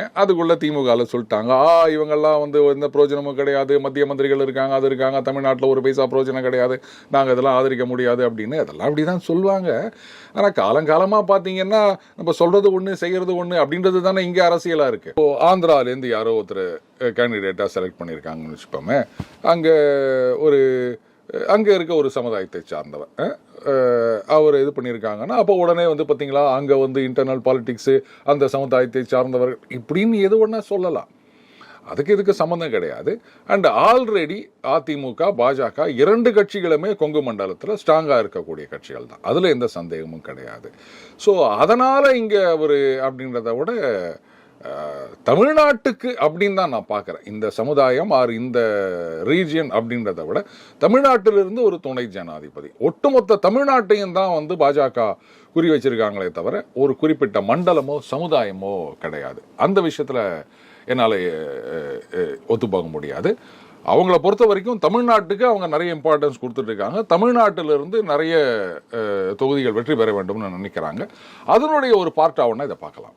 அதுக்குள்ள திமுகல சொல்லிட்டாங்க, இவங்கெல்லாம் வந்து எந்த பிரயோஜனமும் கிடையாது, மத்திய மந்திரிகள் இருக்காங்க, அது இருக்காங்க, தமிழ்நாட்டில் ஒரு பைசா பிரயோஜனம் கிடையாது, நாங்கள் இதெல்லாம் ஆதரிக்க முடியாது அப்படின்னு அதெல்லாம் அப்படிதான் சொல்லுவாங்க. ஆனால் காலங்காலமாக பார்த்தீங்கன்னா நம்ம சொல்றது ஒன்று செய்யறது ஒன்று அப்படின்றது தானே இங்கே அரசியலாக இருக்கு. இப்போ ஆந்திராலேருந்து யாரோ ஒருத்தர் கேண்டிடேட்டாக செலக்ட் பண்ணியிருக்காங்கன்னு வச்சுப்போமே, அங்கே இருக்க ஒரு சமுதாயத்தை சார்ந்தவர் அவர் இது பண்ணியிருக்காங்கன்னா அப்போ உடனே வந்து பார்த்தீங்களா அங்கே வந்து இன்டர்னல் பாலிடிக்ஸு அந்த சமுதாயத்தை சார்ந்தவர்கள் இப்படின்னு எது ஒன்றா சொல்லலாம். அதுக்கு இதுக்கு சம்மந்தம் கிடையாது. அண்ட் ஆல்ரெடி அதிமுக பாஜக இரண்டு கட்சிகளுமே கொங்கு மண்டலத்தில் ஸ்ட்ராங்காக இருக்கக்கூடிய கட்சிகள் தான், அதில் எந்த சந்தேகமும் கிடையாது. ஸோ அதனால் இங்கே அவர் அப்படின்றத விட தமிழ்நாட்டுக்கு அப்படின்னு தான் நான் பார்க்குறேன். இந்த சமுதாயம் ஆர் இந்த ரீஜியன் அப்படின்றத விட தமிழ்நாட்டிலிருந்து ஒரு துணை ஜனாதிபதி ஒட்டுமொத்த தமிழ்நாட்டையும் தான் வந்து பாஜக குறி வச்சிருக்காங்களே தவிர ஒரு குறிப்பிட்ட மண்டலமோ சமுதாயமோ கிடையாது. அந்த விஷயத்தில் என்னால் ஒத்துப்போக முடியாது. அவங்கள பொறுத்த வரைக்கும் தமிழ்நாட்டுக்கு அவங்க நிறைய இம்பார்ட்டன்ஸ் கொடுத்துட்டு இருக்காங்க. தமிழ்நாட்டிலிருந்து நிறைய தொகுதிகள் வெற்றி பெற வேண்டும்னு நினைக்கிறாங்க. அதனுடைய ஒரு பார்ட்டாக ஒன்றா இதை பார்க்கலாம்.